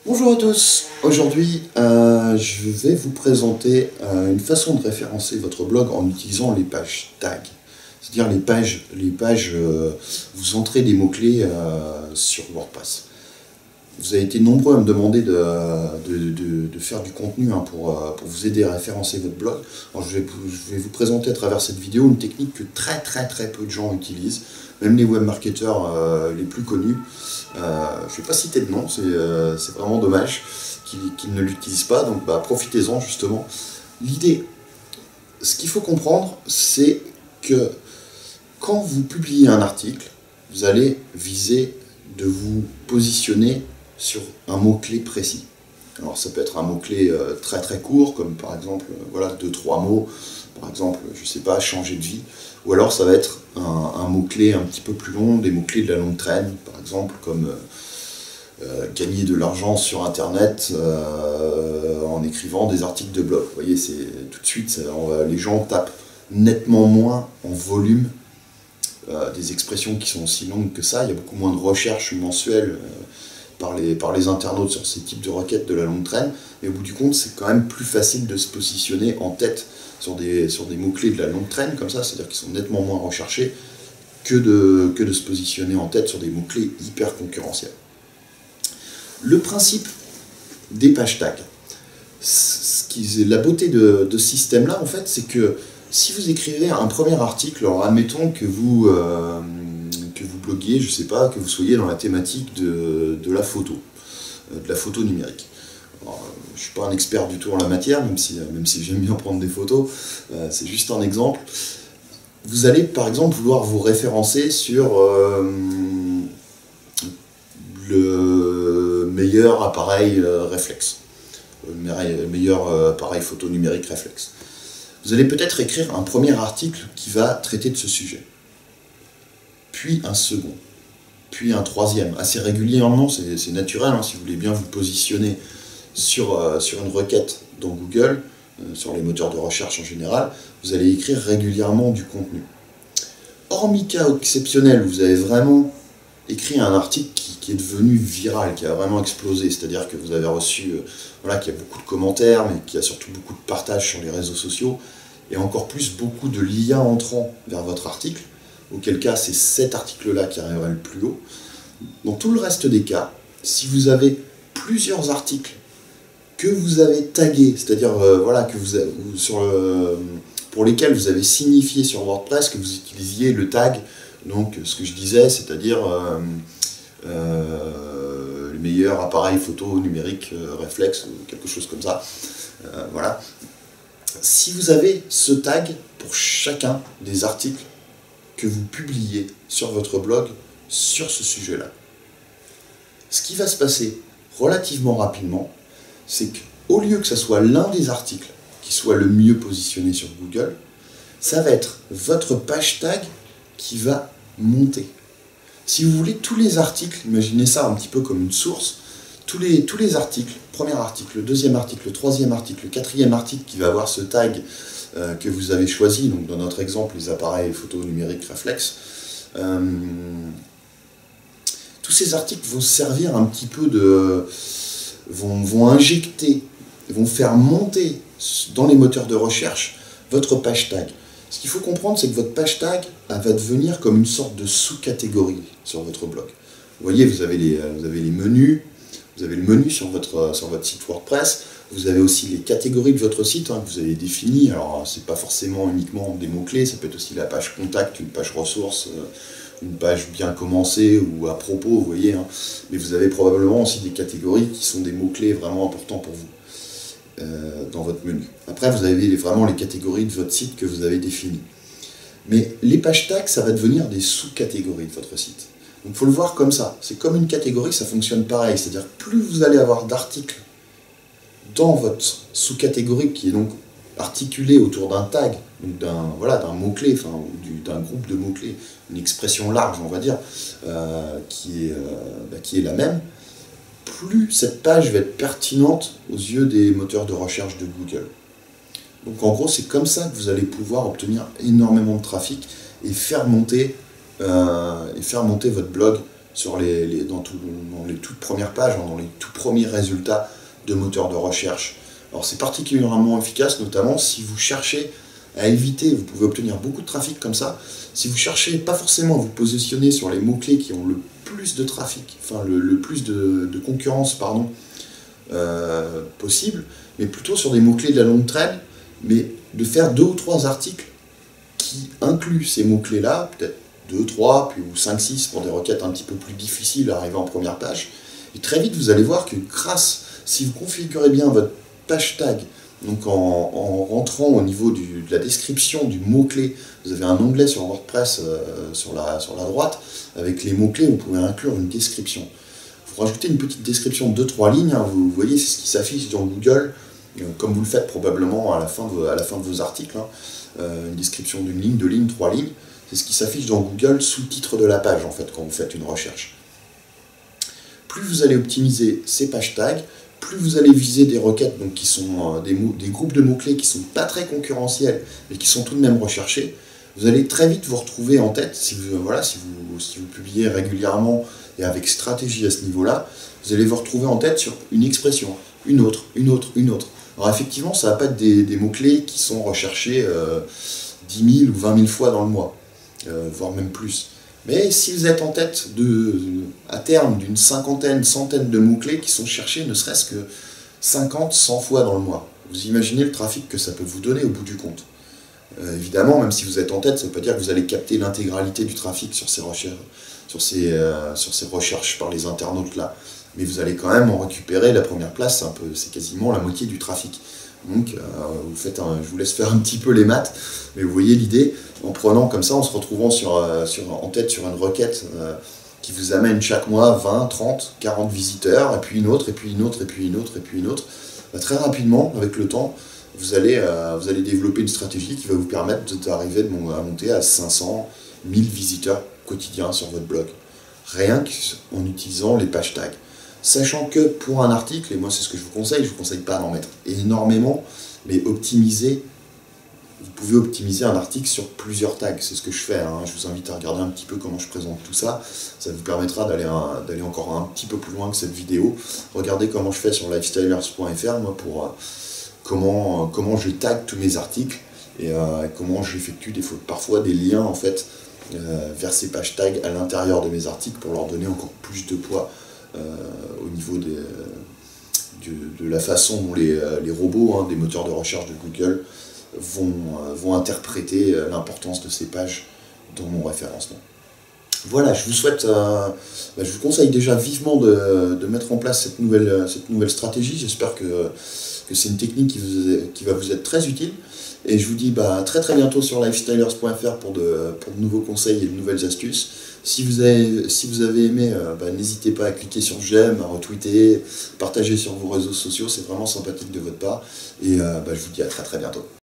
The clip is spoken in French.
Bonjour à tous, aujourd'hui je vais vous présenter une façon de référencer votre blog en utilisant les pages tags. C'est-à-dire vous entrez des mots-clés sur WordPress. Vous avez été nombreux à me demander de faire du contenu pour vous aider à référencer votre blog. Alors je vais vous présenter à travers cette vidéo une technique que très peu de gens utilisent, même les webmarketeurs les plus connus. Je ne vais pas citer de nom, c'est vraiment dommage qu'ils ne l'utilisent pas, donc profitez-en justement. L'idée, ce qu'il faut comprendre, c'est que quand vous publiez un article, vous allez viser de vous positionner sur un mot-clé précis. Alors ça peut être un mot-clé très court, comme par exemple, voilà, 2-3 mots, par exemple, je sais pas, changer de vie, ou alors ça va être un mot-clé un petit peu plus long, des mots-clés de la longue traîne, par exemple, comme gagner de l'argent sur Internet en écrivant des articles de blog. Vous voyez, tout de suite, les gens tapent nettement moins en volume des expressions qui sont aussi longues que ça. Il y a beaucoup moins de recherches mensuelles par les internautes sur ces types de requêtes de la longue traîne, mais au bout du compte, c'est quand même plus facile de se positionner en tête sur des mots-clés de la longue traîne, comme ça, c'est-à-dire qu'ils sont nettement moins recherchés, que de se positionner en tête sur des mots-clés hyper concurrentiels. Le principe des pages tags, la beauté de ce système-là, en fait, c'est que si vous écrivez un premier article, alors admettons que vous bloguiez, je sais pas, que vous soyez dans la thématique de la photo numérique. Alors, je suis pas un expert du tout en la matière, même si j'aime bien prendre des photos, c'est juste un exemple. Vous allez par exemple vouloir vous référencer sur le meilleur appareil réflexe, le meilleur appareil photo numérique réflexe. Vous allez peut-être écrire un premier article qui va traiter de ce sujet, puis un second, puis un troisième, assez régulièrement, c'est naturel, hein, si vous voulez bien vous positionner sur une requête dans Google, sur les moteurs de recherche en général, vous allez écrire régulièrement du contenu. Hormis cas exceptionnel où vous avez vraiment écrit un article qui est devenu viral, qui a vraiment explosé, c'est-à-dire que vous avez reçu, voilà, qu'il y a beaucoup de commentaires, mais qu'il y a surtout beaucoup de partages sur les réseaux sociaux, et encore plus beaucoup de liens entrants vers votre article, auquel cas c'est cet article-là qui arrivera le plus haut. Dans tout le reste des cas, si vous avez plusieurs articles que vous avez tagués, c'est-à-dire voilà, pour lesquels vous avez signifié sur WordPress que vous utilisiez le tag, donc ce que je disais, c'est-à-dire le meilleur appareil photo numérique réflexe, ou quelque chose comme ça. Voilà. Si vous avez ce tag pour chacun des articles que vous publiez sur votre blog sur ce sujet-là, ce qui va se passer relativement rapidement, c'est qu'au lieu que ce soit l'un des articles qui soit le mieux positionné sur Google, ça va être votre page tag qui va monter. Si vous voulez, tous les articles, imaginez ça un petit peu comme une source, tous les articles, premier article, le deuxième article, le troisième article, le quatrième article qui va avoir ce tag que vous avez choisi, donc dans notre exemple, les appareils photo numériques réflexes, tous ces articles vont servir un petit peu vont injecter, vont faire monter dans les moteurs de recherche votre page tag. Ce qu'il faut comprendre, c'est que votre page tag va devenir comme une sorte de sous-catégorie sur votre blog. Vous voyez, vous avez les menus, vous avez le menu sur votre site WordPress, vous avez aussi les catégories de votre site que vous avez définies. Alors, c'est pas forcément uniquement des mots-clés, ça peut être aussi la page contact, une page ressources, une page bien commencée ou à propos, vous voyez. Mais vous avez probablement aussi des catégories qui sont des mots-clés vraiment importants pour vous dans votre menu. Après, vous avez vraiment les catégories de votre site que vous avez définies. Mais les pages tags, ça va devenir des sous-catégories de votre site. Donc il faut le voir comme ça. C'est comme une catégorie, ça fonctionne pareil. C'est-à-dire plus vous allez avoir d'articles dans votre sous-catégorie qui est donc articulé autour d'un tag, donc d'un mot-clé, enfin, d'un groupe de mots-clés, une expression large, on va dire, qui est la même, plus cette page va être pertinente aux yeux des moteurs de recherche de Google. Donc en gros, c'est comme ça que vous allez pouvoir obtenir énormément de trafic et faire monter votre blog dans les toutes premières pages, hein, dans les tout premiers résultats de moteurs de recherche. Alors c'est particulièrement efficace, notamment si vous cherchez à éviter, vous pouvez obtenir beaucoup de trafic comme ça, si vous cherchez pas forcément à vous positionner sur les mots-clés qui ont le plus de trafic, enfin le plus de concurrence, pardon, possible, mais plutôt sur des mots-clés de la longue traîne, mais de faire 2 ou 3 articles qui incluent ces mots-clés-là, peut-être 2, 3, puis ou 5, 6 pour des requêtes un petit peu plus difficiles à arriver en première page. Et très vite, vous allez voir que grâce, si vous configurez bien votre page tag, donc en rentrant au niveau de la description du mot-clé, vous avez un onglet sur WordPress sur la droite, avec les mots-clés, vous pouvez inclure une description. Vous rajoutez une petite description de 2-3 lignes, hein, vous voyez, c'est ce qui s'affiche dans Google, comme vous le faites probablement à la fin de vos articles, hein, une description d'une ligne, 2 lignes, 3 lignes, c'est ce qui s'affiche dans Google sous le titre de la page, en fait, quand vous faites une recherche. Plus vous allez optimiser ces pages tags, plus vous allez viser des requêtes donc, qui sont des groupes de mots-clés qui ne sont pas très concurrentiels, mais qui sont tout de même recherchés, vous allez très vite vous retrouver en tête, si vous publiez régulièrement et avec stratégie à ce niveau-là, vous allez vous retrouver en tête sur une expression, une autre, une autre, une autre. Alors effectivement, ça ne va pas être des mots-clés qui sont recherchés 10 000 ou 20 000 fois dans le mois, voire même plus. Mais si vous êtes en tête à terme d'une cinquantaine, centaine de mots-clés qui sont cherchés ne serait-ce que 50, 100 fois dans le mois, vous imaginez le trafic que ça peut vous donner au bout du compte. Évidemment, même si vous êtes en tête, ça ne veut pas dire que vous allez capter l'intégralité du trafic sur ces recherches par les internautes là. Mais vous allez quand même en récupérer la première place, c'est quasiment la moitié du trafic. Donc je vous laisse faire un petit peu les maths, mais vous voyez l'idée, en prenant comme ça, en se retrouvant en tête sur une requête qui vous amène chaque mois 20, 30, 40 visiteurs, et puis une autre, et puis une autre, et puis une autre, et puis une autre. Très rapidement, avec le temps, vous allez développer une stratégie qui va vous permettre d'arriver à monter à 500, 1000 visiteurs quotidiens sur votre blog. Rien qu'en utilisant les pages tags. Sachant que pour un article, et moi c'est ce que je vous conseille pas d'en mettre énormément, mais vous pouvez optimiser un article sur plusieurs tags, c'est ce que je fais, hein. Je vous invite à regarder un petit peu comment je présente tout ça, ça vous permettra d'aller encore un petit peu plus loin que cette vidéo. Regardez comment je fais sur lifestylers.fr, moi, pour comment je tag tous mes articles, et comment j'effectue parfois des liens en fait, vers ces pages tags à l'intérieur de mes articles pour leur donner encore plus de poids au niveau de la façon dont les robots, hein, des moteurs de recherche de Google vont interpréter l'importance de ces pages dans mon référencement. Voilà, je vous conseille déjà vivement de mettre en place cette nouvelle stratégie. J'espère que c'est une technique qui va vous être très utile. Et je vous dis très très bientôt sur lifestylers.fr pour de nouveaux conseils et de nouvelles astuces. Si vous avez aimé, n'hésitez pas à cliquer sur j'aime, à retweeter, partager sur vos réseaux sociaux, c'est vraiment sympathique de votre part. Et je vous dis à très très bientôt.